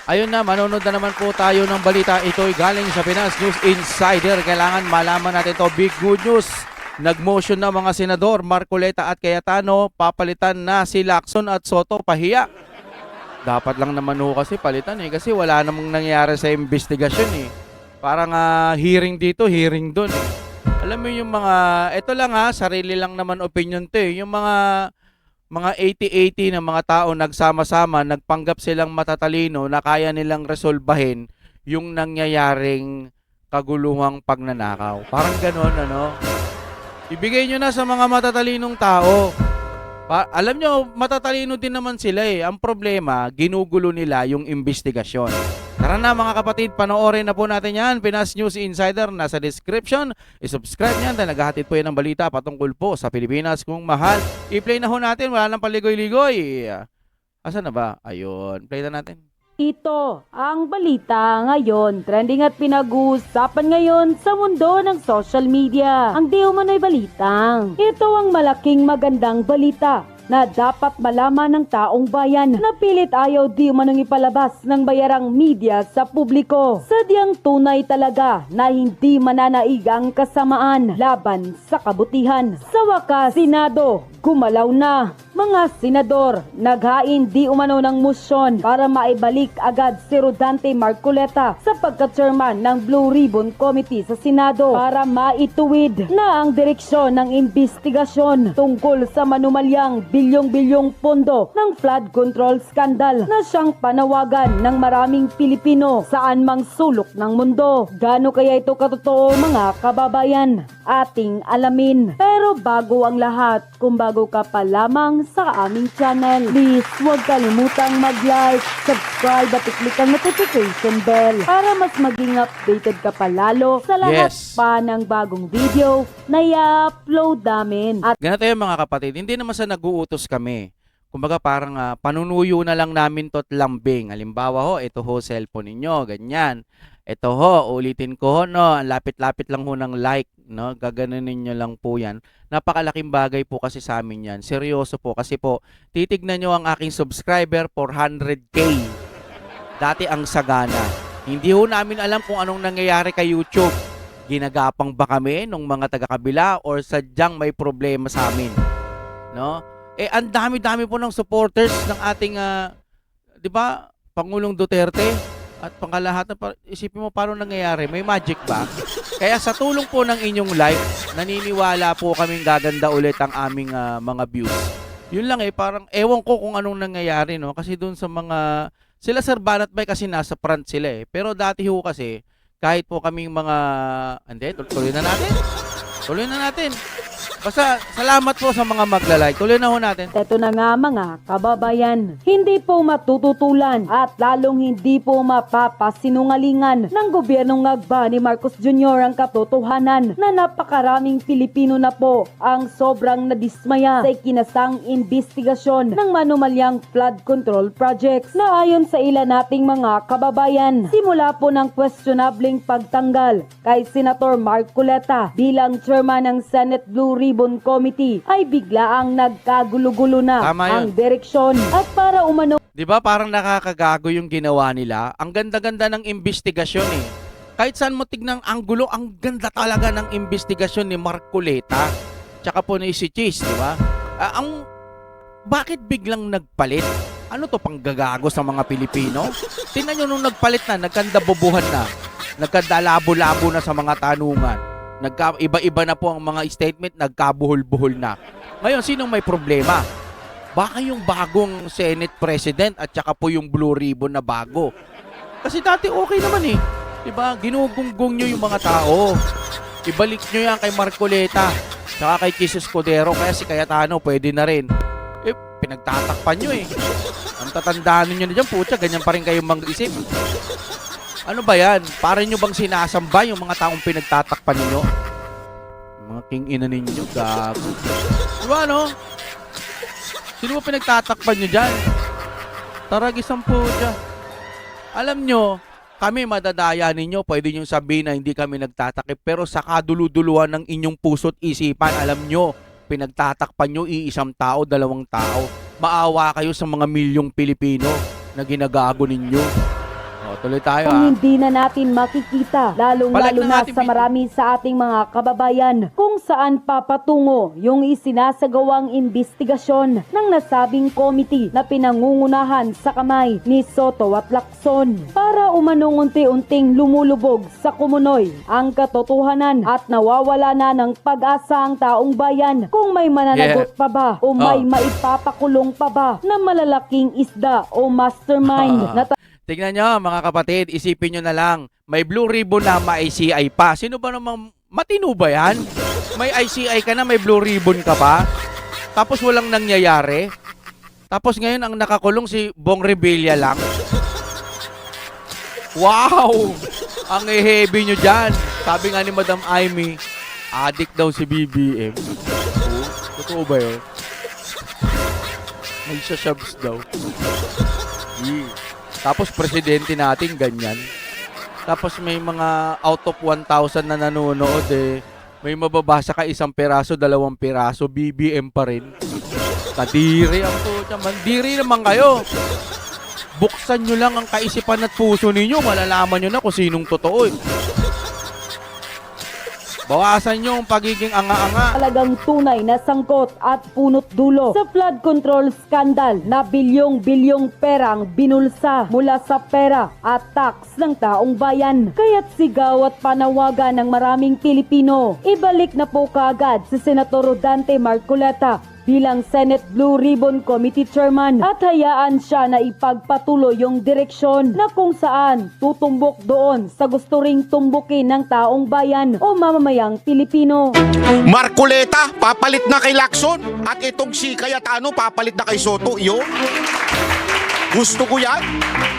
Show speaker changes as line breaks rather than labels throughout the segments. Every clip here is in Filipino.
Ayun na, manonood na naman po tayo ng balita. Ito'y galing sa Pinas News Insider. Kailangan malaman natin ito. Big good news. Nag-motion na mga senador Marcoleta at Cayetano. Papalitan na si Lacson at Soto. Pahiya. Dapat lang naman ho kasi palitan eh. Kasi wala namang nangyari sa investigasyon eh. Parang hearing dito, hearing doon eh. Alam mo yung mga, ito lang sarili lang naman opinion to eh. Yung mga 80-80 na mga tao nagsama-sama, nagpanggap silang matatalino na kaya nilang resolbahin yung nangyayaring kaguluhang pagnanakaw. Parang ganon, ano? Ibigay nyo na sa mga matatalinong tao. Alam nyo, matatalino din naman sila eh. Ang problema, ginugulo nila yung investigasyon. Tara na mga kapatid, panoorin na po natin yan. Pinas News Insider, nasa description. I-subscribe nyan dahil naghahatid po yan ng balita patungkol po sa Pilipinas kung mahal. I-play na ho natin, wala nang paligoy-ligoy. Asan na ba? Ayun, play na natin.
Ito ang balita ngayon, trending at pinag-uusapan ngayon sa mundo ng social media. Ang di umano'y balitang. Ito ang malaking magandang balita na dapat malaman ng taong bayan na pilit ayaw di umanong ipalabas ng bayarang media sa publiko. Sadyang tunay talaga na hindi mananaig ang kasamaan laban sa kabutihan. Sa wakas, Senado, gumalaw na. Mga senador, naghain di umano ng motion para maibalik agad si Rodante Marcoleta sa pagka-chairman ng Blue Ribbon Committee sa Senado para maituwid na ang direksyon ng investigasyon tungkol sa manumalyang bilyong-bilyong pondo ng flood control scandal na siyang panawagan ng maraming Pilipino saan mang sulok ng mundo. Gaano kaya ito katotoo mga kababayan? Ating alamin. Pero bago ang lahat, kung bago ka pa lamang sa aming channel, please huwag kalimutang mag-like, subscribe at i-click ang notification bell para mas maging updated ka pa lalo sa lahat pa ng bagong video na i-upload namin. At
ganito yung mga kapatid, hindi naman sa nag-uutos kami. Kumbaga parang panunuyo na lang namin to't lambing. Halimbawa ho, ito ho cellphone ninyo, ganyan. Ito ho, ulitin ko ho, no, lapit-lapit lang ho ng like, no, gaganunin nyo lang po yan. Napakalaking bagay po kasi sa amin yan. Seryoso po, kasi po, titignan nyo ang aking subscriber, 400K. Dati ang sagana. Hindi ho namin alam kung anong nangyayari kay YouTube. Ginagapang ba kami nung mga taga-kabila or sadyang may problema sa amin? No? Eh, ang dami-dami po ng supporters ng ating, di ba, Pangulong Duterte. At pangkalahatan, isipin mo paano nangyayari, may magic ba? Kaya sa tulong po ng inyong like, naniniwala po kaming gaganda ulit ang aming mga views. Yun lang parang ewan ko kung anong nangyayari, no? Kasi dun sa mga, sila Sir Banat Bay kasi nasa front sila Pero dati ho kasi, kahit po kaming mga, hindi, tuloy na natin. Tuloy na natin. Basta salamat po sa mga magla-like. Tuloy na ho natin.
eto na nga mga kababayan, hindi po matututulan at lalong hindi po mapapasinungalingan ng gobyernong ngagba ni Marcos Jr. ang katotohanan na napakaraming Pilipino na po ang sobrang nadismaya sa ikinasang investigasyon ng manumalyang flood control projects na ayon sa ilan nating mga kababayan, simula po ng questionableng pagtanggal kay Senator Marcoleta bilang chairman ng Senate Blue Ribbon Committee ay biglaang nagkagulo-gulo na ang direksyon at para umano.
Di ba parang nakakagago yung ginawa nila? Ang ganda-ganda ng investigasyon Kahit saan mo tignang anggulo, ang ganda talaga ng investigasyon ni Marcoleta. Tsaka po ni si Cheese, di ba? Bakit biglang nagpalit? Ano to, panggagago sa mga Pilipino? Tingnan nyo nung nagpalit na, nagkandabobuhan na, nagkandalabo-labo na sa mga tanungan. Iba-iba na po ang mga statement, nagkabuhol-buhol na. Ngayon, sinong may problema? Baka yung bagong Senate President at saka po yung Blue Ribbon na bago. Kasi dati okay naman Diba? Ginugunggong nyo yung mga tao. Ibalik nyo yan kay Marcoleta, saka kay Chis Escudero, kaya si Cayetano pwede na rin. Pinagtatakpan nyo Ang tatandaan nyo na dyan, putya, ganyan pa rin kayong mag-isip. Ano ba yan? Para nyo bang sinasamba yung mga taong pinagtatakpan ninyo? Mga king-ina ninyo, gago. Diba, no? Sino ba pinagtatakpan nyo dyan? Taragis ang putya. Alam nyo, kami madadaya ninyo, pwede nyo sabihin na hindi kami nagtatakip, pero sa kaduluduluhan ng inyong puso't isipan, alam nyo, pinagtatakpan nyo iisang tao, dalawang tao. Maawa kayo sa mga milyong Pilipino na ginagago ninyo. tuloy tayo
Kung hindi na natin makikita, lalong-lalo
Palag na
na
ating
sa marami sa ating mga kababayan, kung saan papatungo yung isinasagawang investigasyon ng nasabing committee na pinangungunahan sa kamay ni Soto at Lacson para umanong unti-unting lumulubog sa kumunoy ang katotohanan at nawawala na ng pag-asa ang taong bayan kung may mananagot pa ba o may maipapakulong pa ba na malalaking isda o mastermind na
Tingnan nyo mga kapatid, isipin nyo na lang, may blue ribbon na may ICI pa. Sino ba namang matino ba yan? May ICI ka na, may blue ribbon ka pa. Tapos walang nangyayari. Tapos ngayon ang nakakulong si Bong Revilla lang. Wow! Ang heavy nyo dyan. Sabi nga ni Madam Amy, addict daw si BBM. Oh, totoo ba yun? May sashabs daw. Tapos presidente natin ganyan. Tapos may mga out of 1,000 na nanonood may mababasa ka 1 piraso, 2 piraso, BBM pa rin. Kadiri ang puta. Mandiri naman kayo. Buksan nyo lang ang kaisipan at puso ninyo. Malalaman nyo na kung sinong totoo Bawasan nyo ang pagiging anga-anga.
Talagang tunay na sangkot at punot dulo sa flood control scandal na bilyong-bilyong perang binulsa mula sa pera at tax ng taong bayan. Kaya't sigaw at panawagan ng maraming Pilipino, ibalik na po kaagad si Senator Rodante Marcoleta bilang Senate Blue Ribbon Committee Chairman at hayaan siya na ipagpatuloy yung direksyon na kung saan tutumbok doon sa gusto ring tumbukin ng taong bayan o mamamayang Pilipino.
Marcoleta, papalit na kay Lacson. At itong si Cayetano, papalit na kay Soto. Yun. Gusto ko yan.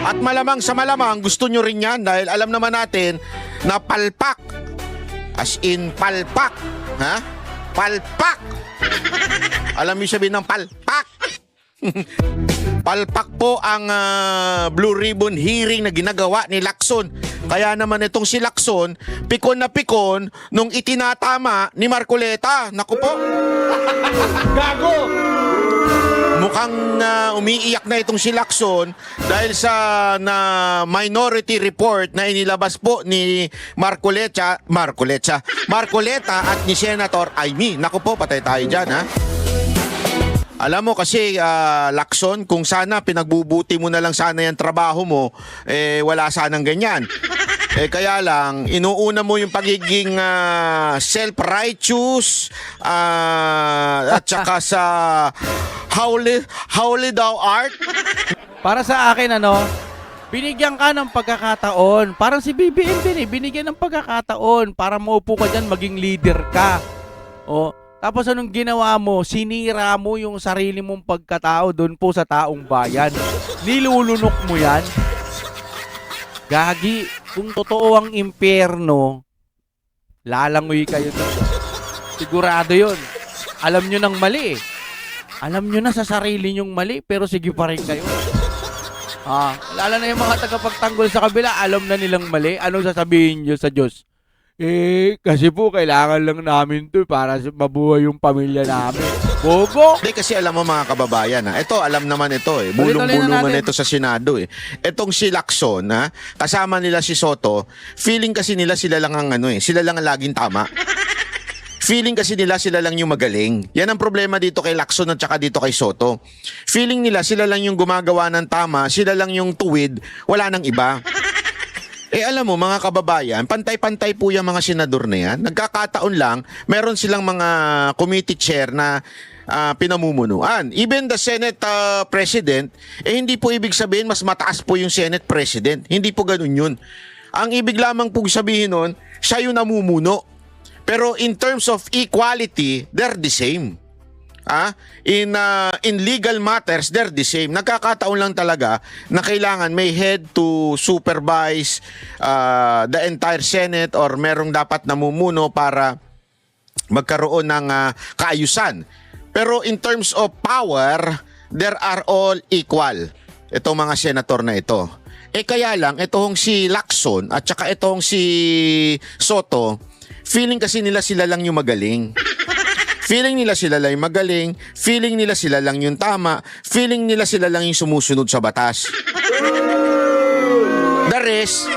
At malamang sa malamang, gusto nyo rin yan dahil alam naman natin na palpak. As in palpak. Ha? Palpak. Alam mo sabihin ng palpak? Palpak po ang Blue Ribbon hearing na ginagawa ni Lacson. Kaya naman itong si Lacson, pikon na pikon nung itinatama ni Marcoleta. Naku po. Gago! Mukhang umiiyak na itong si Lacson dahil sa minority report na inilabas po ni Marcoleta at ni Senator Amy. Naku po, patay tayo dyan ha. Alam mo kasi, Lacson, kung sana pinagbubuti mo na lang sana yung trabaho mo, wala sanang ganyan. Kaya lang, inuuna mo yung pagiging self-righteous at saka sa howly thou art.
Para sa akin, binigyan ka ng pagkakataon. Parang si BBM din binigyan ng pagkakataon para maupo ka dyan, maging leader ka. Tapos anong ginawa mo? Sinira mo yung sarili mong pagkatao doon po sa taong bayan. Nilulunok mo yan. Gagi, kung totoo ang impyerno, lalangoy kayo doon. Sigurado yun. Alam nyo nang mali Alam nyo na sa sarili nyong mali, pero sige pa rin kayo. Lalo na yung mga tagapagtanggol sa kabila, alam na nilang mali. Anong sasabihin nyo sa Diyos? Kasi po, kailangan lang namin to para mabuhay yung pamilya namin. Bobo!
Hindi kasi alam mo mga kababayan, ito alam naman ito bulong-bulungan ito sa Senado Etong si Lacson, kasama nila si Soto, feeling kasi nila sila lang ang sila lang ang laging tama. Feeling kasi nila sila lang yung magaling. Yan ang problema dito kay Lacson at saka dito kay Soto. Feeling nila sila lang yung gumagawa ng tama, sila lang yung tuwid, wala nang iba. Alam mo mga kababayan, pantay-pantay po yung mga senador na yan. Nagkakataon lang, meron silang mga committee chair na pinamumunuan. Even the Senate President, hindi po ibig sabihin mas mataas po yung Senate President. Hindi po ganun yun. Ang ibig lamang po sabihin nun, siya yung namumuno. Pero in terms of equality, they're the same. In legal matters, they're the same. Nagkakataon lang talaga na kailangan may head to supervise the entire Senate or merong dapat namumuno para magkaroon ng kaayusan. Pero in terms of power, they are all equal. Itong mga senator na ito. Kaya lang, itong si Lacson at saka itong si Soto, feeling kasi nila sila lang yung magaling. Feeling nila sila lang yung magaling, feeling nila sila lang yung tama, feeling nila sila lang yung sumusunod sa batas. the rest,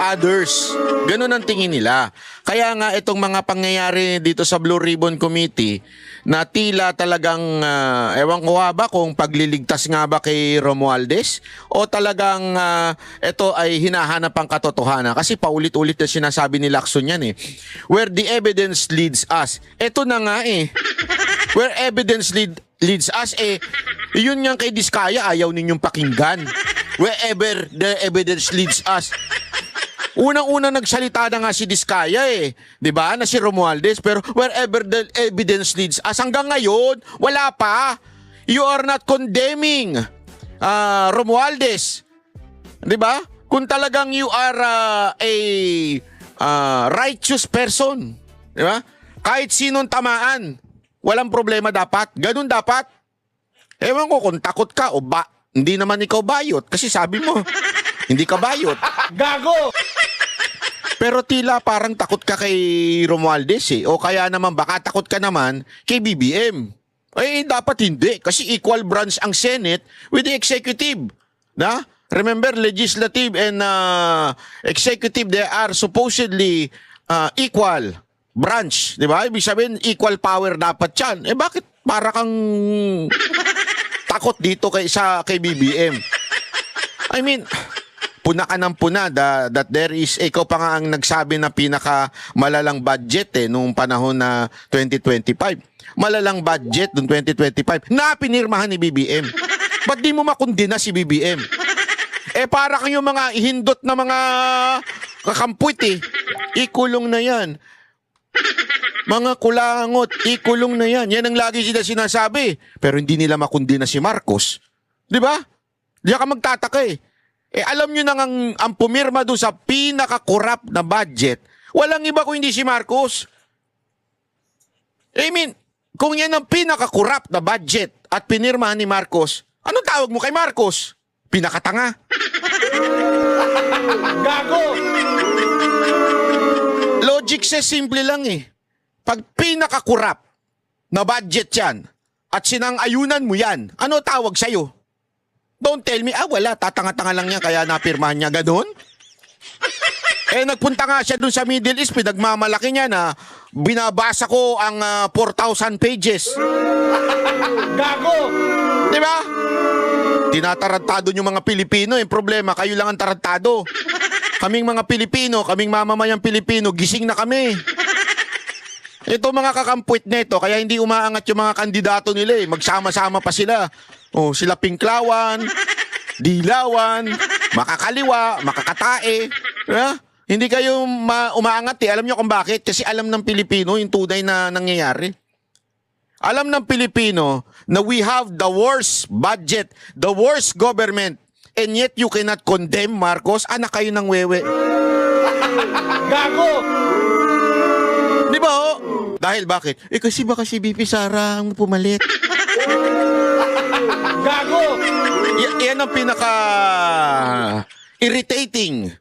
others. Ganun ang tingin nila. Kaya nga itong mga pangyayari dito sa Blue Ribbon Committee na tila talagang, ewan ko ba kung pagliligtas nga ba kay Romualdez o talagang ito ay hinahanap ang katotohanan. Kasi paulit-ulit na sinasabi ni Lacson yan eh. Where the evidence leads us. Ito na nga eh. Where evidence leads us eh. Yun nga kay Diskaya, ayaw ninyong pakinggan. Wherever the evidence leads us. Unang-una nagsalita na nga si Diskaya eh. 'Di ba? Na si Romualdez, pero wherever the evidence leads us, hanggang ngayon wala pa. You are not condemning Romualdez. 'Di ba? Kung talagang you are a righteous person, 'di ba? Kahit sinong tamaan, walang problema dapat. Ganun dapat. Ewan ko kung takot ka o ba, hindi naman ikaw bayot kasi sabi mo, hindi ka bayot.
Gago!
Pero tila parang takot ka kay Romualdez eh. O kaya naman baka takot ka naman kay BBM. Eh dapat hindi kasi equal branch ang Senate with the executive. Na? Remember, legislative and executive, they are supposedly equal branch. Di ba? Ibig sabihin, equal power dapat yan. Eh bakit para kang takot dito kay BBM? I mean, puna ka ng puna that there is, ikaw pa nga ang nagsabi na pinaka malalang budget noong panahon na 2025. Malalang budget noong 2025 na pinirmahan ni BBM. Ba't di mo makundina si BBM? Eh para kayong mga ihindot na mga kakampuit eh. Ikulong na yan. Mga kulangot, ikulong na yan. Yan ang lagi sila sinasabi. Pero hindi nila makundina si Marcos. Di ba? Diyan ka magtataka eh. Eh alam nyo na ang pumirma doon sa pinaka-corrupt na budget, walang iba kung hindi si Marcos. I mean, kung yan ang pinaka-corrupt na budget at pinirmahan ni Marcos, anong tawag mo kay Marcos? Pinakatanga.
Gago!
Logic says simple lang eh. Pag pinaka-corrupt na budget yan at sinang-ayunan mo yan, ano tawag sa'yo? Don't tell me, wala, tatanga-tanga lang niya kaya napirmahan niya, ganun? Eh, nagpunta nga siya dun sa Middle East, pinagmamalaki niya na binabasa ko ang 4,000 pages.
Gago!
Di ba? Tinatarantado yung mga Pilipino, yung problema, kayo lang ang tarantado. Kaming mga Pilipino, kaming mamamayang Pilipino, gising na kami. Ito mga kakampuit nito, kaya hindi umaangat yung mga kandidato nila eh. Magsama-sama pa sila. Oh, sila Pinklawan, Dilawan, makakaliwa, makakatae. Hindi kayo umaangat eh. Alam nyo kung bakit? Kasi alam ng Pilipino yung tunay na nangyayari. Alam ng Pilipino na we have the worst budget, the worst government, and yet you cannot condemn Marcos. Anak kayo ng wewe.
Gago!
Di ba ho? Dahil bakit? Eh kasi baka si BP Sara ang pumalit.
Gago!
Yan ang pinaka irritating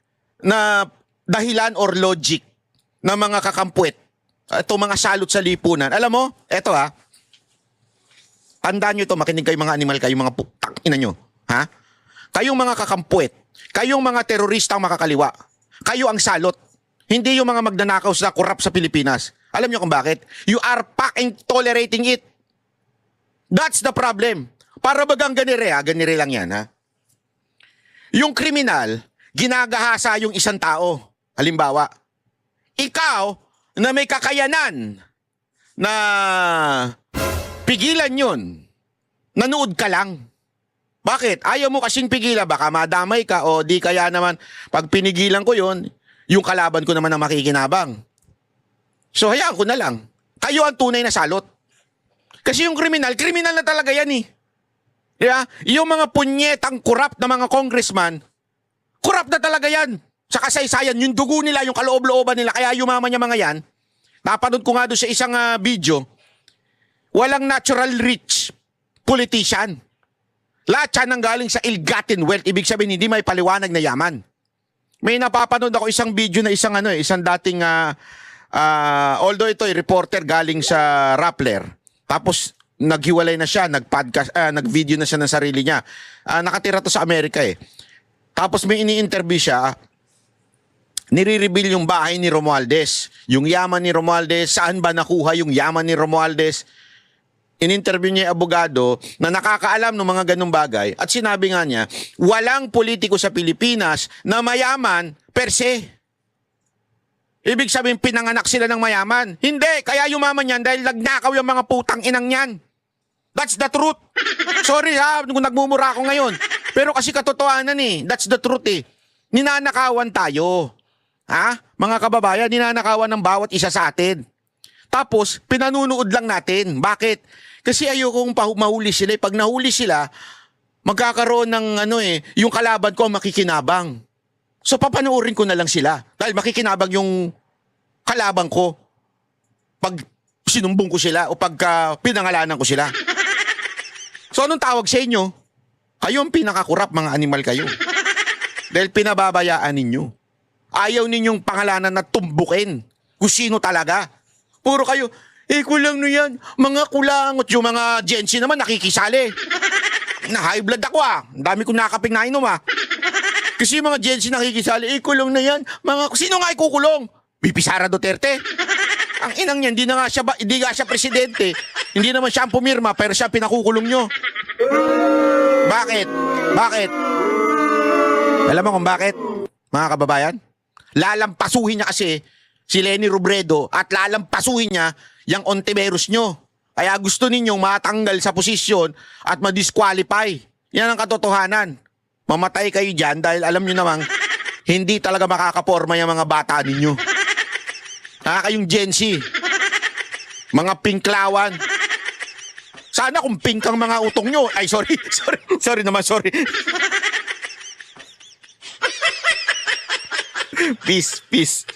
na dahilan or logic ng mga kakampuet. Ito mga salot sa lipunan. Alam mo, eto tandaan nyo ito, makinig kayo mga animal, kayo mga putang ina nyo. Ha? Kayong mga kakampuet, kayong mga teroristang makakaliwa, kayo ang salot. Hindi yung mga magnanakaw sa corrupt sa Pilipinas. Alam nyo kung bakit? You are fucking tolerating it. That's the problem. Para bagang ganire lang yan, ha? Yung kriminal, ginagahasa yung isang tao. Halimbawa, ikaw na may kakayanan na pigilan yun, nanood ka lang. Bakit? Ayaw mo kasing pigilan, baka madamay ka o di kaya naman pag pinigilan ko yun, yung kalaban ko naman ang makikinabang. So hayaan ko na lang. Kayo ang tunay na salot. Kasi yung kriminal na talaga yan eh. Diba? Yung mga punyetang corrupt na mga congressman, corrupt na talaga yan. Sa kasaysayan, yung dugo nila, yung kaloob-looban nila, kaya yumaman niya mga yan. Napanood ko nga doon sa isang video, walang natural rich politician. Lahat yan ang galing sa ill-gotten wealth. Ibig sabihin, hindi may paliwanag na yaman. May napapanood ako isang video na isang dating, although ito ay reporter galing sa Rappler. Tapos, naghiwalay na siya, nag-podcast, nag-video na siya ng sarili niya. Nakatira to sa Amerika eh. Tapos may ini-interview siya, nire-reveal yung bahay ni Romualdez. Yung yaman ni Romualdez, saan ba nakuha yung yaman ni Romualdez? In-interview niya yung abogado na nakakaalam ng mga ganung bagay at sinabi nga niya, walang politiko sa Pilipinas na mayaman per se. Ibig sabihin, pinanganak sila ng mayaman. Hindi, kaya yumaman yan dahil nagnakaw yung mga putang inang yan. That's the truth. Sorry ha, kung nagmumura ako ngayon. Pero kasi katotohanan that's the truth Ninanakawan tayo. Ha? Mga kababayan, ninanakawan ng bawat isa sa atin. Tapos, pinanunood lang natin. Bakit? Kasi ayokong mahuli sila. Pag nahuli sila, magkakaroon ng yung kalaban ko makikinabang. So, papanoorin ko na lang sila. Dahil makikinabang yung kalaban ko pag sinumbong ko sila o pagka pinangalanan ko sila. So, anong tawag sa inyo? Kayo ang pinakakurap, mga animal kayo. Dahil pinababayaan ninyo. Ayaw ninyong pangalanan na tumbukin kung sino talaga. Puro kayo, kulang no yan. Mga kulangot. Yung mga Gen Z naman nakikisali. Na high blood ako Ang dami kong nakaping na inom Kasi yung mga Gen Z nakikisali, kulang na yan. Sino nga ikukulong? VP Sara Duterte. Ang inang niya, hindi nga siya presidente. Hindi naman siya ang pumirma, pero siya pinakukulong nyo. Bakit? Bakit? Alam mo kung bakit, mga kababayan? Lalampasuhin niya kasi si Leni Robredo at lalampasuhin niya yung Ontiveros nyo. Kaya gusto ninyong matanggal sa posisyon at ma-disqualify. Yan ang katotohanan. Mamatay kayo dyan dahil alam nyo namang hindi talaga makakaporma yung mga bata ninyo. Kayong Gen Z. Mga pinklawan. Sana kung pink ang mga utong nyo. Ay, sorry. Sorry naman. Peace.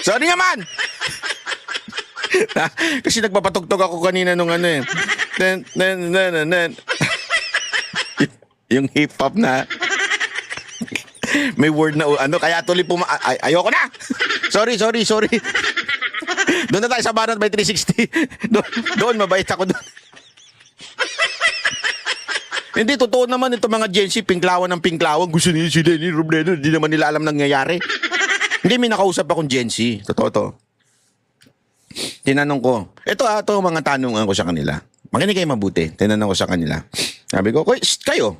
Sorry naman. Kasi nagpapatugtog ako kanina nung yung hip-hop na may word na kaya tuloy ayoko na. Sorry. Doon na tayo sa Banat by 360. Doon mabait ako doon. Hindi, totoo naman ito mga Gen Z, pinklawan ng pinklawan. Gusto nila si Leni Robredo, hindi naman nila alam nangyayari. Hindi, may nakausap akong Gen Z. Totoo to. Tinanong ko, ito mga tanungan ko sa kanila. Makinig kayo mabuti. Tinanong ko sa kanila. Sabi ko, kayo,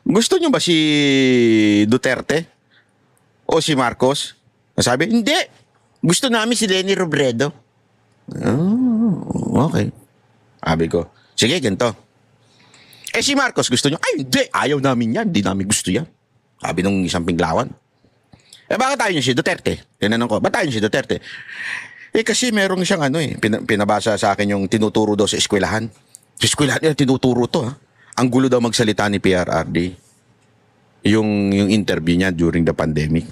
gusto nyo ba si Duterte? O si Marcos? Sabi, hindi. Gusto namin si Leni Robredo. Oh, okay. Sabi ko, sige, ganito. Si Marcos gusto nyo? Ay, hindi. Ayaw namin yan. Hindi namin gusto yan. Sabi nung isang pinglawan. Bakit tayo nyo si Duterte? Tinanong ko, ba't tayo nyo si Duterte? Kasi merong siyang pinabasa sa akin yung tinuturo daw sa eskwelahan. Sa eskwelahan niya, tinuturo to Ang gulo daw magsalita ni PRRD. Yung interview niya during the pandemic.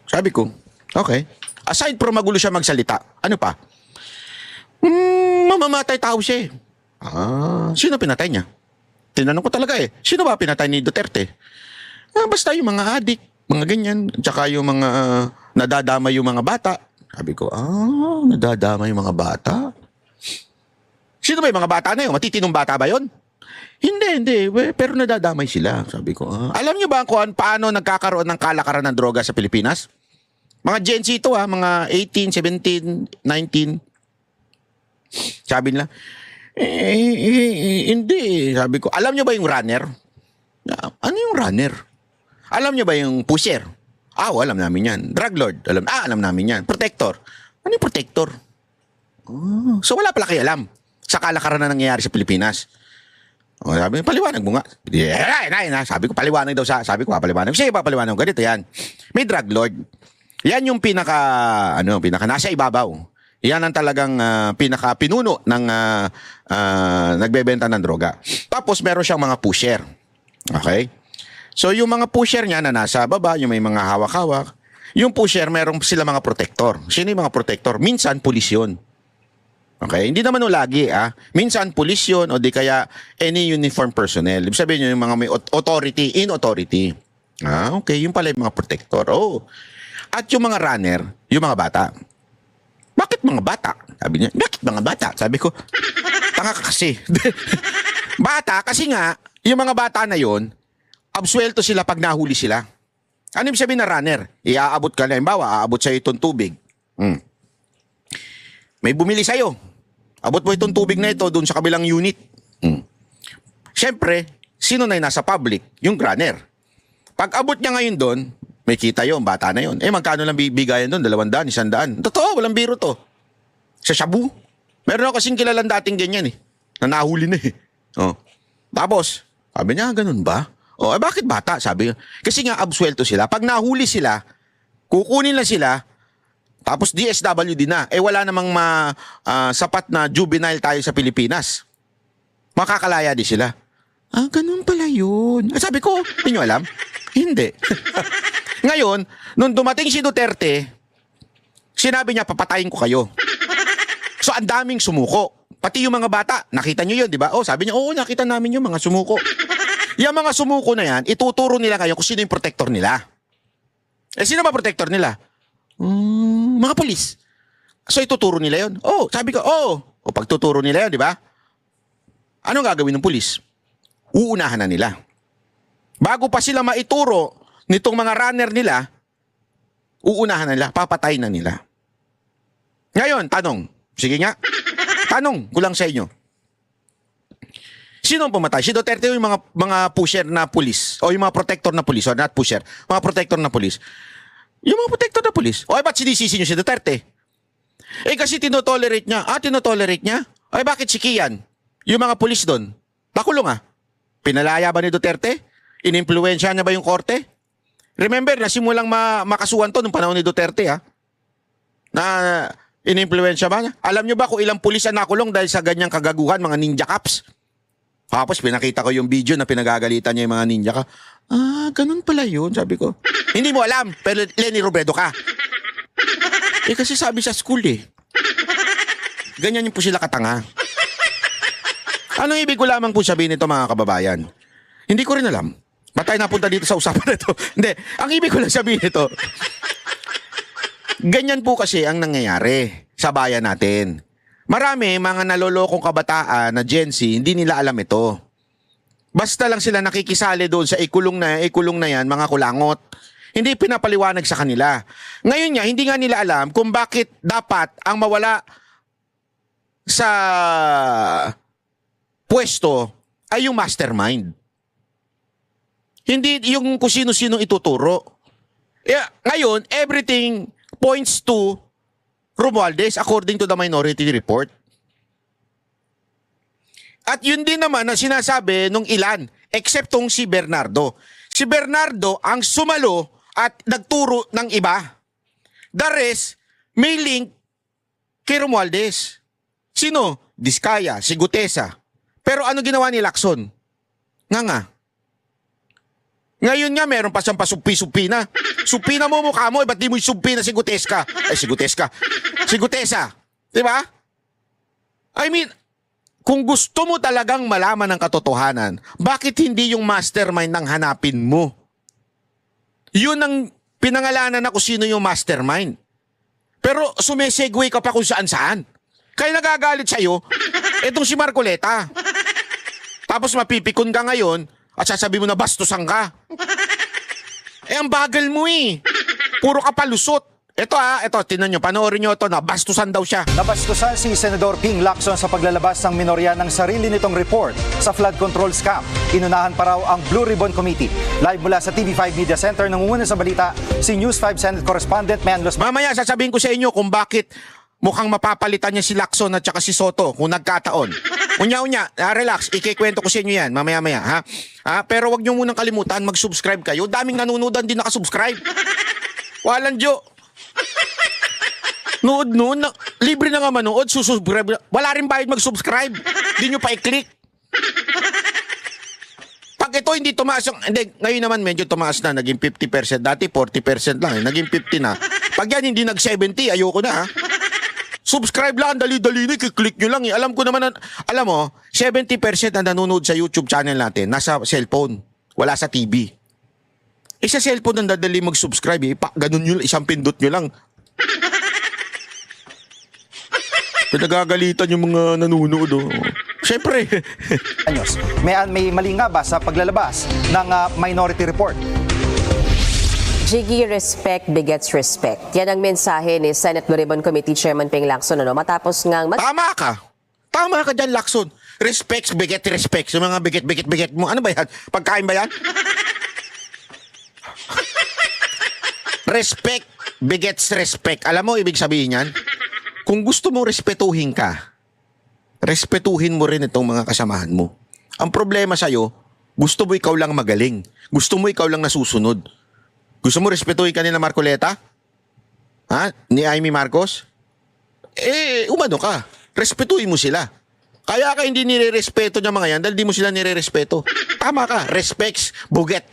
Sabi ko, okay. Aside from magulo siya magsalita, ano pa? Mamamatay tao siya sino pinatay niya? Tinanong ko talaga sino ba pinatay ni Duterte? Basta yung mga adik, mga ganyan. Tsaka yung mga nadadamay yung mga bata. Sabi ko, nadadamay yung mga bata? Sino ba yung mga bata na yun? Matitinong bata ba yun? Hindi. Pero nadadamay sila. Sabi ko, alam niyo ba kung paano nagkakaroon ng kalakaran ng droga sa Pilipinas? Mga Gen Z ito mga 18, 17, 19. Sabi nila, hindi. Sabi ko, alam niyo ba yung runner? Ano yung runner? Alam niyo ba yung pusher? Alam namin yan. Drug lord? Alam namin yan. Protector? Ano yung protector? So wala pala kayo alam sa kalakaran na nangyayari sa Pilipinas. Sabi, paliwanag mo nga. Sabi ko, paliwanag daw sabi ko, paliwanag. Sige, papaliwanag ko. Ganito yan. May drug lord. Yan yung pinaka nasa ibabaw. Yan ang talagang pinaka-pinuno ng nagbebenta ng droga. Tapos meron siyang mga pusher. Okay? So yung mga pusher niya na nasa baba, yung may mga hawak-hawak, yung pusher meron sila mga protector. Sino yung mga protector? Minsan pulis yun. Okay? Hindi naman lagi Minsan pulis yun o di kaya any uniform personnel. Ibig sabihin yung mga may authority, in authority. Okay. Yung pala yung mga protector. At yung mga runner, yung mga bata. Bakit mga bata? Sabi niya, bakit mga bata? Sabi ko, Tanga ka kasi. Bata, kasi nga, yung mga bata na yon, absuelto sila pag nahuli sila. Ano yung sabihin na runner? Iaabot ka na, halimbawa, aabot sa'yo itong tubig. May bumili sa'yo. Abot mo itong tubig na ito doon sa kabilang unit. Siyempre, sino na yung nasa public? Yung runner. Pag abot niya ngayon doon, may kita yon, bata na yon. Magkano lang bibigayan doon? 200, 100. Totoo, walang biro to. Sa shabu. Meron ako kasing kilalang dating ganyan eh. Na nahuli na eh. Oh. Tapos, sabi niya, ganun ba? Bakit bata? Sabi niya. Kasi nga, absuelto sila. Pag nahuli sila, kukunin na sila, tapos DSWD na. Wala namang sapat na juvenile tayo sa Pilipinas. Makakalaya di sila. Ganun pala yun. Sabi ko, hindi nyo alam? Hindi. Ngayon, nung dumating si Duterte, sinabi niya, papatayin ko kayo. So, ang daming sumuko. Pati yung mga bata, nakita nyo yun, di ba? Sabi niya, oo, nakita namin yung mga sumuko. Yung mga sumuko na yan, ituturo nila kayo kung sino yung protector nila. Sino ba protector nila? Mga polis. So, ituturo nila yun. Sabi ko, pagtuturo nila yun, di ba? Anong gagawin ng polis? Uunahan na nila. Bago pa sila maituro nitong mga runner nila, uunahan na nila, papatayin na nila. Ngayon, tanong. Sige nga. Tanong ko lang sa inyo. Sino ang pumatay? Si Duterte yung mga pusher na pulis o yung mga protector na pulis, or not pusher, mga protector na pulis. Yung mga protector na pulis. Ba't sinisisi nyo si Duterte? Kasi tinotolerate niya. Tinotolerate niya? Bakit si Kian? Yung mga pulis doon. Pakulong Pinalaya ba ni Duterte? Inimpluwensya niya ba yung korte? Remember, nasimulang makasuhan to nung panahon ni Duterte na inimpluwensya ba niya? Alam niyo ba kung ilang pulis ang nakulong dahil sa ganyang kagaguhan, mga ninja cops? Tapos pinakita ko yung video na pinagagalitan niya yung mga ninja ka. Ganun pala yun, sabi ko. Hindi mo alam, pero Lenny Robredo ka. Kasi sabi sa school Ganyan yung po sila katanga. Anong ibig ko lamang po sabihin nito mga kababayan? Hindi ko rin alam. Ba't tayo napunta dito sa usapan nito? Hindi, ang ibig ko lang sabihin nito, ganyan po kasi ang nangyayari sa bayan natin. Marami mga nalolokong kabataan na Gen Z, hindi nila alam ito. Basta lang sila nakikisali doon sa ikulong na yan, mga kulangot. Hindi pinapaliwanag sa kanila. Ngayon nga, hindi nga nila alam kung bakit dapat ang mawala sa pwesto ay yung mastermind. Hindi yung kung sino-sino ituturo. Ngayon, everything points to Romualdez according to the Minority Report. At yun din naman ang sinasabi nung ilan, except tong si Bernardo. Si Bernardo ang sumalo at nagturo ng iba. The rest, may link kay Romualdez. Sino? Diskaya, si Gutesa. Pero ano ginawa ni Lacson? Nga. Ngayon nga, meron pa siyang pasumpi-sumpi na. Sumpi na mo mukha mo, ba't di mo sumpi na si Gutesa? Si Gutesa. Diba? I mean, kung gusto mo talagang malaman ng katotohanan, bakit hindi yung mastermind ang hanapin mo? Yun ang pinangalanan na kung sino yung mastermind. Pero sumesegue ka pa kung saan-saan. Kaya nagagalit sa'yo, etong si Marcoleta. Tapos mapipikon ka ngayon at sasabi mo na bastusan ka. Ang bagal mo Puro ka palusot. Ito tinan nyo, panoorin nyo ito na bastusan daw siya.
Nabastusan si Senador Ping Lacson sa paglalabas ng minorya ng sarili nitong report sa flood control scam. Inunahan pa raw ang Blue Ribbon Committee. Live mula sa TV5 Media Center, nangunguna sa balita si News 5 Senate Correspondent Mayan Los.
Mamaya sasabihin ko sa inyo kung bakit mukhang mapapalitan niya si Lacson at saka si Soto kung nagkataon. Unya-unya, relax, ikikwento ko sa inyo yan, mamaya-maya, pero wag niyo munang kalimutan, mag-subscribe kayo. Daming nanunodan din nakasubscribe. Walang jo. Nood noon, libre na nga manood, susubscribe. Wala rin bayad mag-subscribe. Hindi nyo pa i-click. Pag ito hindi tumaas, ngayon naman medyo tumaas na, naging 50%. Dati 40% lang, naging 50 na. Pag yan hindi nag-70, ayoko na Subscribe lang, dali-dali na, kiklik nyo lang Alam ko naman, alam mo, 70% na nanonood sa YouTube channel natin, nasa cellphone, wala sa TV. Sa cellphone ang dadali mag-subscribe ganun nyo, isang pindot nyo lang. Pinagagalitan yung mga nanonood Siyempre.
Anyos. May mali nga ba sa paglalabas ng Minority Report?
Jiggy, respect begets respect. Yan ang mensahe ni Senate Blue Ribbon Committee Chairman Ping Lacson matapos ngang
Tama ka dyan, Lacson. Respects, beget, respects. Yung mga beget mo. Ano ba yan? Pagkain ba yan? Respect begets respect. Alam mo, ibig sabihin yan? Kung gusto mo respetuhin ka, respetuhin mo rin itong mga kasamahan mo. Ang problema sa'yo, gusto mo ikaw lang magaling. Gusto mo ikaw lang nasusunod. Gusto mo respetuhin ka nila Marcoleta? Ha? Ni Amy Marcos? Umano ka. Respetuhin mo sila. Kaya ka hindi nire-respeto niya mga yan dahil di mo sila nire-respeto. Tama ka. Respects, buget.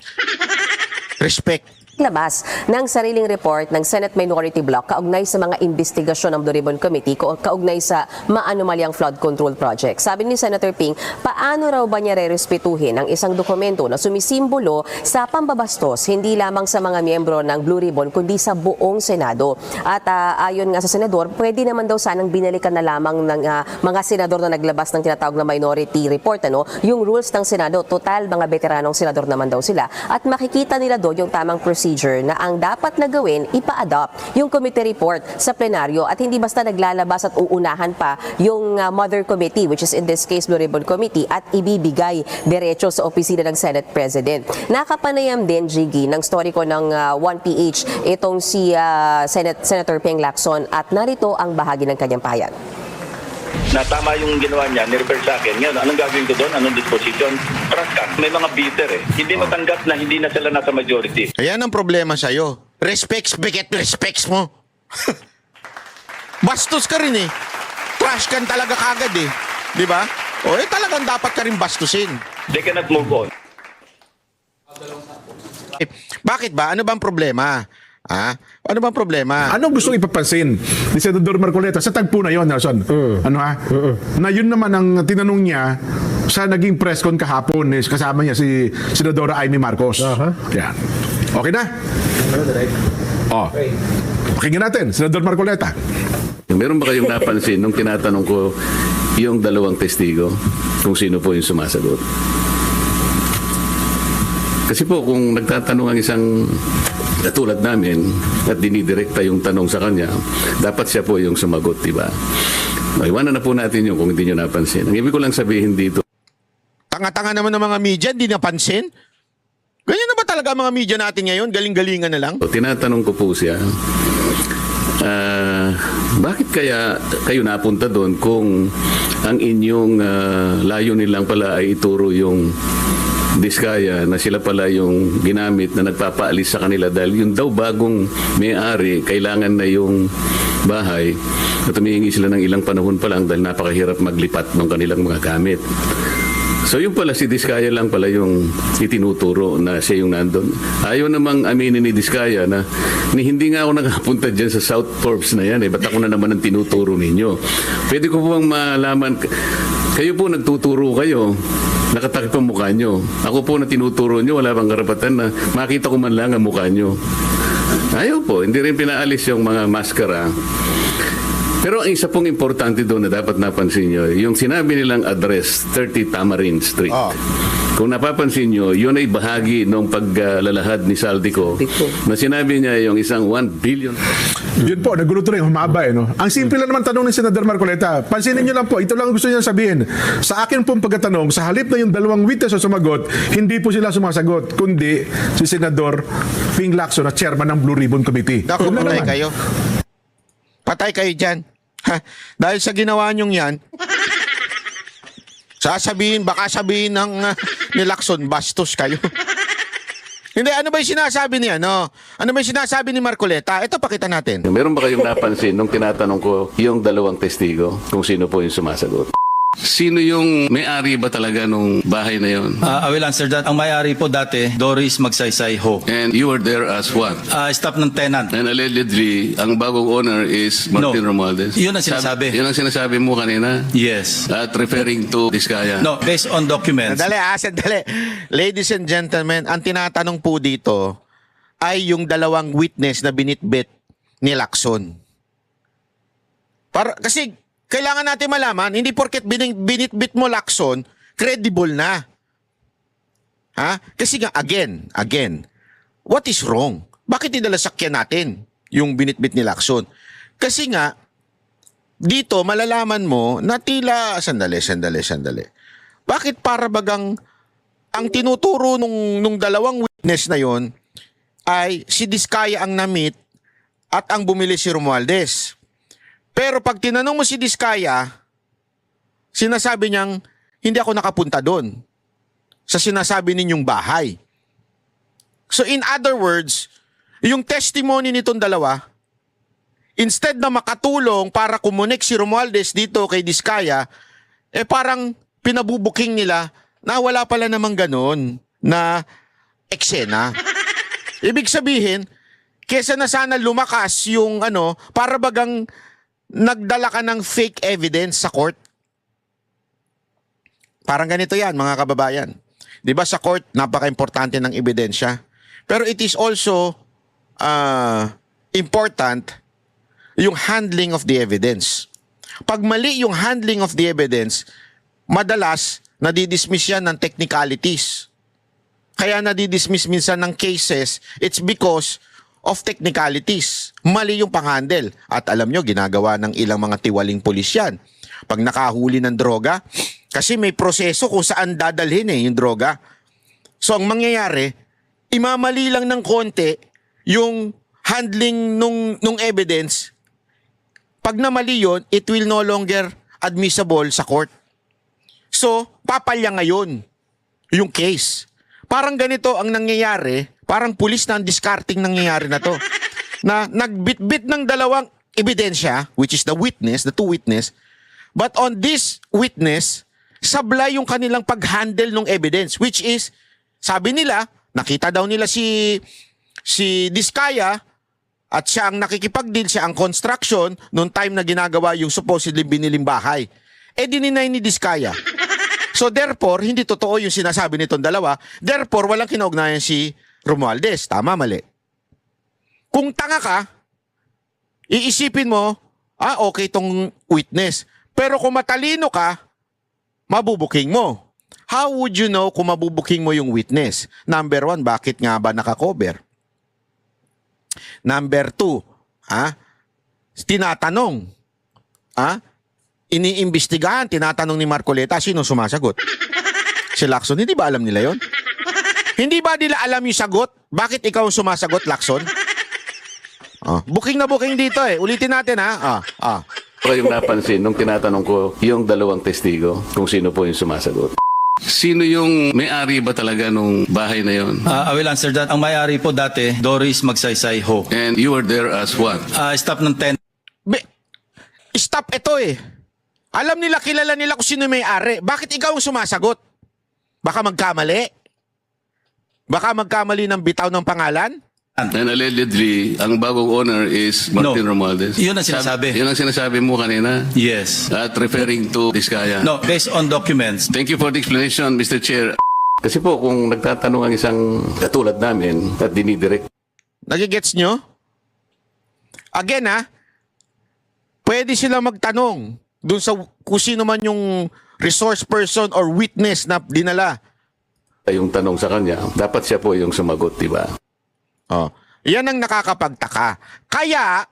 Respect.
labas ng sariling report ng Senate Minority Bloc kaugnay sa mga investigasyon ng Blue Ribbon Committee kaugnay sa maanomalyang flood control project. Sabi ni Senator Ping, paano raw ba niya rerespetuhin ang isang dokumento na sumisimbolo sa pambabastos hindi lamang sa mga miyembro ng Blue Ribbon kundi sa buong Senado. At ayon nga sa senador, pwede naman daw sanang binalikan na lamang ng mga senador na naglabas ng tinatawag na minority report yung rules ng Senado. Total, mga veteranong senador naman daw sila. At makikita nila doon yung tamang procedure na ang dapat na gawin, ipa-adopt yung committee report sa plenaryo at hindi basta naglalabas at uunahan pa yung mother committee, which is in this case Blue Ribbon Committee, at ibibigay diretso sa opisina ng Senate President. Nakapanayam din, Jiggy, ng story ko ng 1PH itong si Senator Ping Lacson at narito ang bahagi ng kanyang pahayag.
Na tama yung ginawa niya, nirefer sa akin. Ngayon, anong gagawin ko doon? Anong disposition? Trust ka. May mga bitter Hindi matanggap na hindi na sila nasa majority.
Ayan ang problema sa'yo. Respects, beget, respects mo. Bastos ka rin Trash can talaga kagad Di ba? Talagang dapat ka rin bastusin.
They cannot move on.
Bakit ba? Ano bang problema? Ano bang problema?
Ano gusto ipapansin ni Senador Marcoleta sa tagpo na yon, Nelson? Na yun naman ang tinanong niya sa naging press con kahapon kasama niya si Senadora Amy Marcos. Yan. Okay na? Pakinggan natin, Senador Marcoleta.
Meron ba kayong napansin nung tinatanong ko yung dalawang testigo kung sino po yung sumasagot? Kasi po kung nagtatanong ang isang katulad namin at dinidirekta yung tanong sa kanya, dapat siya po yung sumagot, di ba? Iwanan na po natin yun kung hindi nyo napansin. Ang ibig ko lang sabihin dito,
Tanga-tanga naman ng mga media, hindi napansin? Ganyan na ba talaga ang mga media natin ngayon? Galing-galingan na lang?
tinatanong ko po siya, bakit kaya kayo napunta doon kung ang inyong layunin lang pala ay ituro yung Diskaya na sila pala yung ginamit na nagpapaalis sa kanila dahil yung daw bagong may-ari kailangan na yung bahay at humihingi sila ng ilang panahon pa lang dahil napakahirap maglipat ng kanilang mga gamit. So yung pala si Diskaya lang pala yung itinuturo na siya yung nandun. Ayaw namang aminin ni Diskaya na hindi nga ako nakapunta dyan sa South Forbes na yan ba't ako na naman ang tinuturo ninyo? Pwede ko po bang malaman, kayo po nagtuturo kayo, nakatakip ang mukha nyo. Ako po na tinuturo nyo, wala bang karapatan na makita ko man lang ang mukha nyo. Ayaw po, hindi rin pinaalis yung mga maskara. Pero ang isa pong importante doon na dapat napansin nyo, yung sinabi nilang address, 30 Tamarind Street. Kung napapansin nyo, yun ay bahagi ng paglalahad ni Saldico na sinabi niya yung isang 1 billion.
Yun po, nagulo tuloy, humaba Ang simple lang naman tanong ni Senador Marcoleta. Pansinin nyo lang po, ito lang ang gusto niya sabihin. Sa akin pong pagkatanong, sa halip na yung dalawang witness na sumagot, hindi po sila sumasagot, kundi si Senador Ping Lacson na chairman ng Blue Ribbon Committee.
Naku, patay kayo. Patay kayo dyan. Dahil sa ginawa nyong yan, baka sabihin ng ni Lacson, bastos kayo. Hindi, ano ba yung sinasabi niya? Ano ba yung sinasabi ni Marcoleta? Ito, pakita natin.
Meron ba kayong napansin nung tinatanong ko yung dalawang testigo kung sino po yung sumasagot? Sino yung may-ari ba talaga nung bahay na yon?
I will answer that. Ang may-ari po dati, Doris Magsaysay Ho.
And you were there as what?
Staff ng tenant.
And allegedly, ang bagong owner is Martin Romualdez.
Yun ang sinasabi.
Yun ang sinasabi mo kanina?
Yes.
At referring to Diskaya?
No, based on documents.
Sandali. Ladies and gentlemen, ang tinatanong po dito ay yung dalawang witness na binitbit ni Lacson. Kasi kailangan natin malaman, hindi porket binitbit mo Lacson, credible na. Ha? Kasi nga, again, what is wrong? Bakit nila sakyan natin yung binitbit ni Lacson? Kasi nga, dito malalaman mo na tila, sandali. Bakit para bagang ang tinuturo nung dalawang witness na yon ay si Diskaya ang na-meet at ang bumili si Romualdez. Pero pag tinanong mo si Diskaya, sinasabi niyang, hindi ako nakapunta doon sa sinasabi ninyong bahay. So in other words, yung testimony nitong dalawa, instead na makatulong para kumonek si Romualdez dito kay Diskaya, parang pinabubuking nila na wala pala namang ganon na eksena. Ibig sabihin, kesa na sana lumakas yung para bagang nagdala ka ng fake evidence sa court. Parang ganito yan, mga kababayan. Di ba sa court, napaka-importante ng ebidensya. Pero it is also important yung handling of the evidence. Pag mali yung handling of the evidence, madalas nadidismiss yan ng technicalities. Kaya nadidismiss minsan ng cases, it's because of technicalities. Mali yung panghandle. At alam nyo, ginagawa ng ilang mga tiwaling pulis yan. Pag nakahuli ng droga, kasi may proseso kung saan dadalhin yung droga. So ang mangyayari, imamali lang ng konti yung handling nung evidence. Pag namali yun, it will no longer admissible sa court. So, papalya ngayon yung case. Parang ganito ang nangyayari, parang pulis na ang discarding nangyayari na to. Na nagbitbit ng dalawang ebidensya, which is the witness, the two witness, but on this witness, sablay yung kanilang pag-handle ng evidence, which is, sabi nila, nakita daw nila si Diskaya at siya ang nakikipag-deal, siya ang construction noong time na ginagawa yung supposedly biniling bahay. Dininay ni Diskaya. So therefore, hindi totoo yung sinasabi nitong dalawa. Therefore, walang kinaugnayan si Romualdez. Tama, mali. Kung tanga ka, iisipin mo, okay tong witness. Pero kung matalino ka, mabubuking mo. How would you know kung mabubuking mo yung witness? Number 1, bakit nga ba nakakover? Number 2, tinatanong. Iniimbestigahan, tinatanong ni Marcoleta, sino sumasagot? Si Lacson, hindi ba alam nila yon? Hindi ba nila alam yung sagot? Bakit ikaw ang sumasagot, Lacson? Booking na booking dito Ulitin natin
Pero yung napansin, nung tinatanong ko yung dalawang testigo, kung sino po yung sumasagot. Sino yung may-ari ba talaga nung bahay na yon?
I will answer that. Ang may-ari po dati, Doris Magsaysay Ho.
And you were there as what?
Staff ng 10.
Stop ito Alam nila, kilala nila kung sino may-ari. Bakit ikaw ang sumasagot? Baka magkamali? Baka magkamali ng bitaw ng pangalan?
And allegedly, ang bagong owner is Martin Romualdez.
Yun ang sinasabi.
Yun ang sinasabi mo kanina?
Yes.
At referring to Diskaya?
No, based on documents.
Thank you for the explanation, Mr. Chair. Kasi po, kung nagtatanong ang isang katulad namin at dinidirect.
Nagigets nyo? Again pwede sila magtanong dun sa kung sino man yung resource person or witness na dinala.
Yung tanong sa kanya, dapat siya po yung sumagot, di ba?
Yan ang nakakapagtaka. Kaya,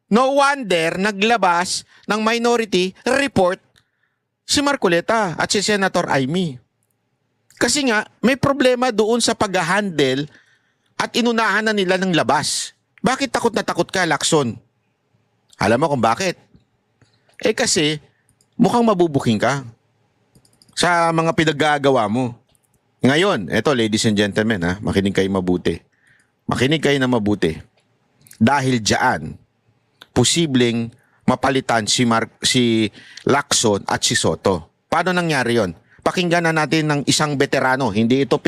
no wonder naglabas ng minority report si Marcoleta at si Senator Amy. Kasi nga, may problema doon sa pag-handle at inunahan na nila ng labas. Bakit takot na takot ka, Lacson? Alam mo kung bakit? Kasi, mukhang mabubuking ka sa mga pinaggagawa mo. Ngayon, eto ladies and gentlemen, makinig kayo mabuti. Makinig kayo na mabuti. Dahil diyan, posibleng mapalitan si Lacson at si Soto. Paano nangyari yon? Pakinggan na natin ng isang veterano. Hindi ito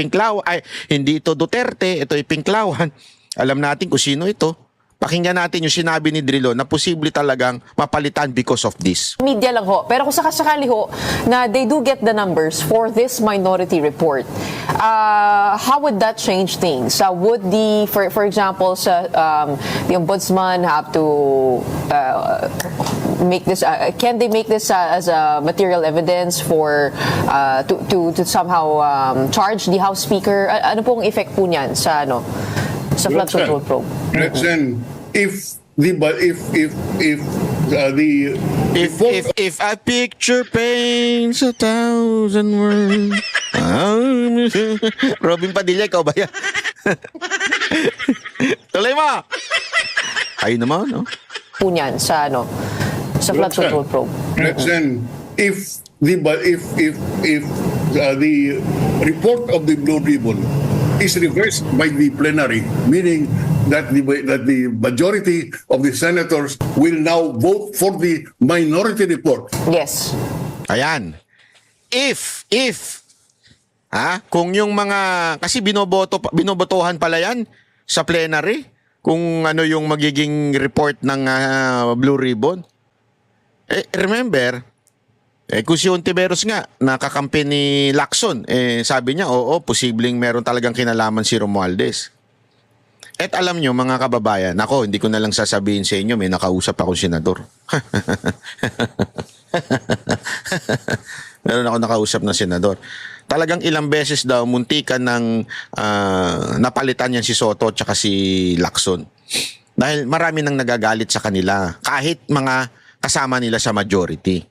hindi ito Duterte, ito ay Pinklawan. Alam natin kung sino ito. Pakinggan natin yung sinabi ni Drilon na posible talagang mapalitan because of this.
Media lang ho. Pero kung sakasakali ho na they do get the numbers for this minority report, how would that change things? Would for example, the ombudsman have to make this? Can they make this as a material evidence for to somehow charge the House Speaker? Ano pong effect po niyan sa flood control probe?
Then, if
If a picture paints 1,000 words. Robin Padilla, ikaw ba yan? Tuloy mo! Ayun naman, no?
Po niyan sa flood control probe.
then if the report of the Blue Ribbon is reversed by the plenary, meaning that the majority of the senators will now vote for the minority report.
Yes.
Ayan. If kung yung mga, kasi binobotohan pala yan sa plenary, kung ano yung magiging report ng Blue Ribbon. Remember, kung si Ontiveros nga, nakakampi ni Lacson, sabi niya, oo, posibleng meron talagang kinalaman si Romualdez. At alam nyo, mga kababayan, ako, hindi ko na lang sasabihin sa inyo, may nakausap akong senador. Meron ako nakausap na senador. Talagang ilang beses daw, muntikan ng napalitan yan si Soto at si Lacson. Dahil marami nang nagagalit sa kanila, kahit mga kasama nila sa majority.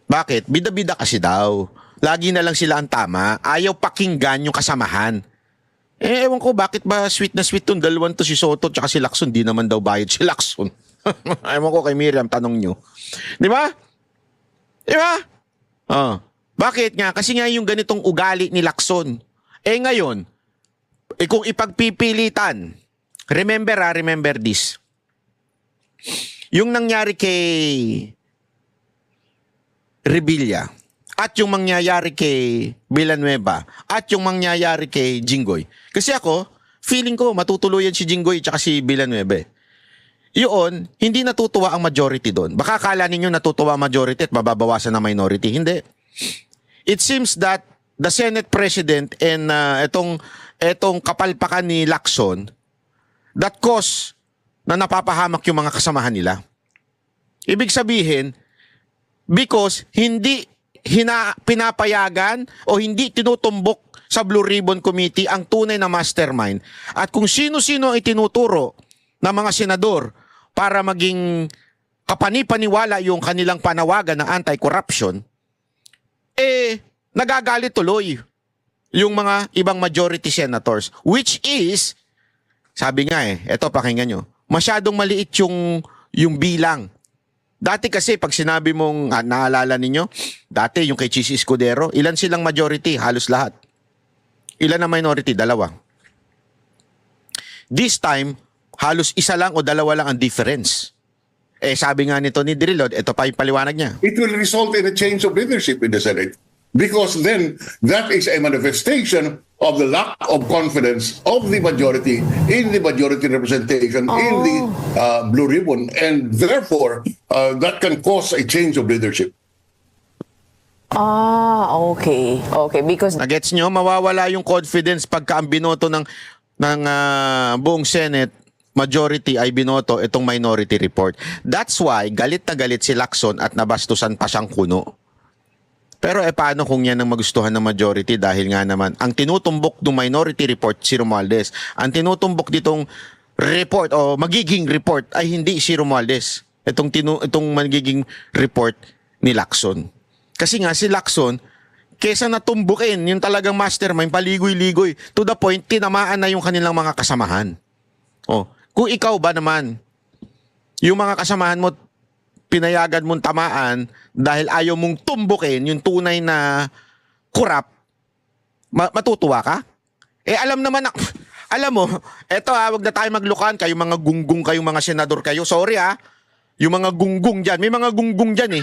Bakit? Bida-bida kasi daw. Lagi na lang sila ang tama. Ayaw pakinggan yung kasamahan. Ewan ko, bakit ba sweet na sweet tong dalawan to si Soto at si Lacson? Di naman daw bayad si Lacson. Ewan ko kay Miriam, tanong nyo. Di ba? Di ba? Bakit nga? Kasi nga yung ganitong ugali ni Lacson. Ngayon, kung ipagpipilitan, remember this. Yung nangyari kay Revilla at yung mangyayari kay Villanueva at yung mangyayari kay Jinggoy. Kasi ako, feeling ko matutuluyan si Jinggoy at si Villanueva. Yun, hindi natutuwa ang majority doon. Baka akala ninyo natutuwa ang majority at mababawasan ang minority. Hindi. It seems that the Senate President and etong kapalpakan ni Lacson that cause na napapahamak yung mga kasamahan nila. Ibig sabihin, because hindi pinapayagan o hindi tinutumbok sa Blue Ribbon Committee ang tunay na mastermind at kung sino-sino ay tinuturo ng mga senador para maging kapanipaniwala yung kanilang panawagan ng anti-corruption, nagagalit tuloy yung mga ibang majority senators, which is, sabi nga eto pakinggan nyo, masyadong maliit yung bilang. Dati kasi pag sinabi mong, naalala ninyo, dati yung kay Chis Escudero, ilan silang majority? Halos lahat. Ilan na minority? 2. This time, halos isa lang o 2 lang ang difference. Sabi nga nito ni Dirilod, ito pa yung paliwanag niya.
It will result in a change of leadership in the Senate. Because then, that is a manifestation of the lack of confidence of the majority in the majority representation in the Blue Ribbon. And therefore, that can cause a change of leadership.
Okay. Because
Nagets nyo, mawawala yung confidence pagka ang binoto ng buong Senate, majority ay binoto itong minority report. That's why galit na galit si Lacson at nabastusan pa siyang kuno. Pero paano kung yan ang magustuhan ng majority dahil nga naman ang tinutumbok ng minority report si Romualdez. Ang tinutumbok ditong report o magiging report ay hindi si Romualdez. Itong magiging report ni Lacson. Kasi nga si Lacson, kesa natumbukin yung talagang mastermind, paligoy-ligoy, to the point, tinamaan na yung kanilang mga kasamahan. Kung ikaw ba naman, yung mga kasamahan mo, pinayagan mong tamaan dahil ayaw mong tumbukin yung tunay na kurap, matutuwa ka? Alam naman, alam mo, wag na tayo maglukan, kayong mga gunggong, kayong mga senador kayo, sorry yung mga gunggong dyan, may mga gunggong dyan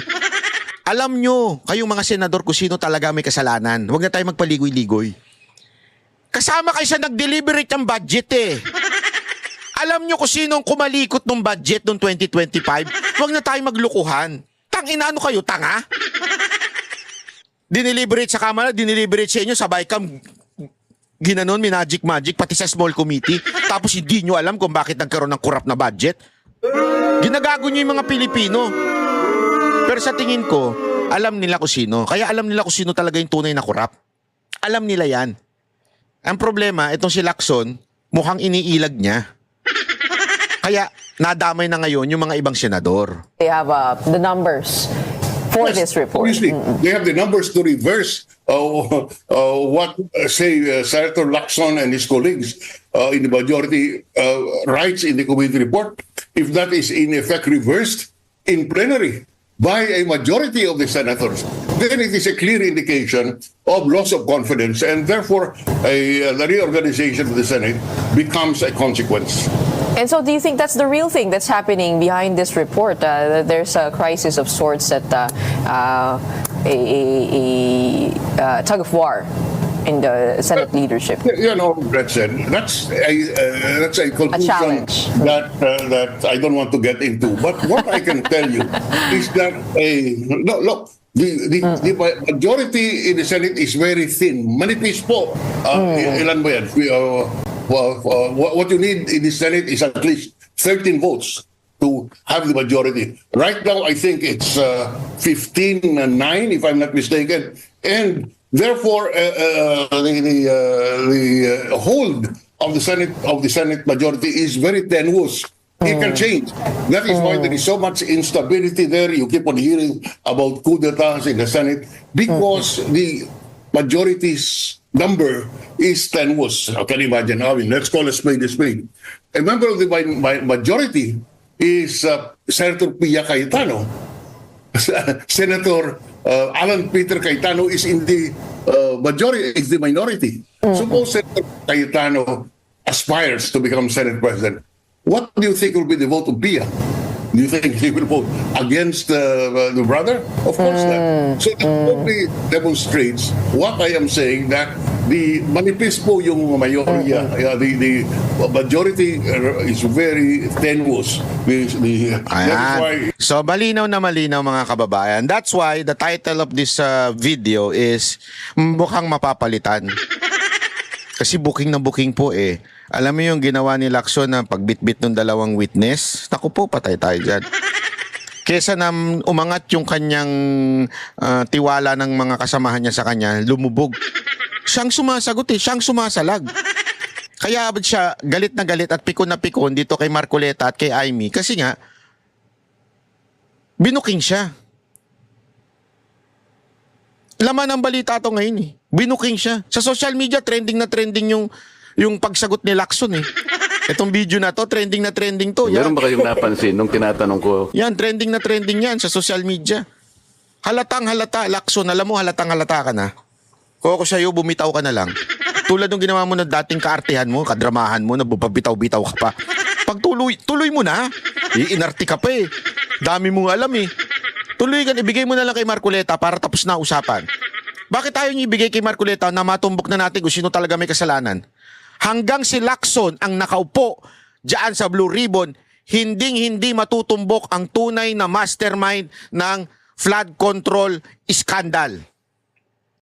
Alam nyo, kayong mga senador kung sino talaga may kasalanan. Wag na tayo magpaligoy-ligoy. Kasama kayo sa nag-deliberate ng budget Alam nyo kung sinong kumalikot ng budget noong 2025? Huwag na tayo maglukuhan. Tangina, ano kayo, tanga? Diniliberate sa Kamara, diniliberate sa inyo, sabay kam ginanon, magic, pati sa small committee. Tapos hindi nyo alam kung bakit nagkaroon ng corrupt na budget. Ginagago nyo yung mga Pilipino. Pero sa tingin ko, alam nila kung sino. Kaya alam nila kung sino talaga yung tunay na korap. Alam nila yan. Ang problema, itong si Lacson, mukhang iniilag niya. Kaya nadamay na ngayon yung mga ibang senador.
They have the numbers for this report.
Obviously, they have the numbers to reverse what, Senator Lacson and his colleagues in the majority writes in the committee report. If that is in effect reversed in plenary by a majority of the senators, then it is a clear indication of loss of confidence, and therefore the reorganization of the Senate becomes a consequence.
And so do you think that's the real thing that's happening behind this report? That there's a crisis of sorts, that a tug of war in the Senate leadership?
You know, that's a conclusion
challenge.
that I don't want to get into. But what I can tell you is that the majority in the Senate is very thin. Manipis po. Ilan ba yan? What you need in the Senate is at least 13 votes to have the majority. Right now, I think it's 15-9, if I'm not mistaken. And therefore, the hold of the Senate majority is very tenuous. It can change. That is why there is so much instability there. You keep on hearing about coup d'etats in the Senate because the majority's number is tenuous. I can imagine. I mean, let's call a spade a spade. A member of the majority is Senator Pia Cayetano. Senator Alan Peter Cayetano is in the minority. Suppose Senator Cayetano aspires to become Senate President. What do you think will be the vote of Pia? Do you think he will vote against the brother? Of course not. So that probably demonstrates what I am saying, that the manifest po yung mayorya, the majority is very tenuous. That is why
So malinaw na malinaw mga kababayan. That's why the title of this video is mukhang mapapalitan. Kasi booking na booking po eh. Alam mo yung ginawa ni Lacson na pagbitbit ng dalawang witness? Naku po, patay tayo dyan. Kesa na umangat yung kanyang tiwala ng mga kasamahan niya sa kanya, lumubog. Siyang sumasagot eh, siyang sumasalag. Kaya siya galit na galit at pikon na pikon dito kay Marcoleta at kay Amy kasi nga, binuking siya. Laman ng balita to ngayon eh. Binuking siya. Sa social media, trending na trending yung pagsagot ni Lacson eh. Itong video na to, trending na trending to.
Meron ba kayong napansin nung tinatanong ko?
Yan, trending na trending yan sa social media. Halatang halata, Lacson, alam mo halatang halata ka na. Kung ako sa'yo, bumitaw ka na lang. Tulad ng ginawa mo na dating kaartihan mo, kadramahan mo, na bumabitaw-bitaw ka pa. Pag tuloy mo na, iinarti ka pa eh. Dami mong alam eh. Tuloy ka, ibigay mo na lang kay Marcoleta para tapos na usapan. Bakit tayo niyo ibigay kay Marcoleta na matumbok na natin kung sino talaga may kasalanan? Hanggang si Lacson ang nakaupo diyan sa Blue Ribbon, hinding-hindi matutumbok ang tunay na mastermind ng flood control scandal.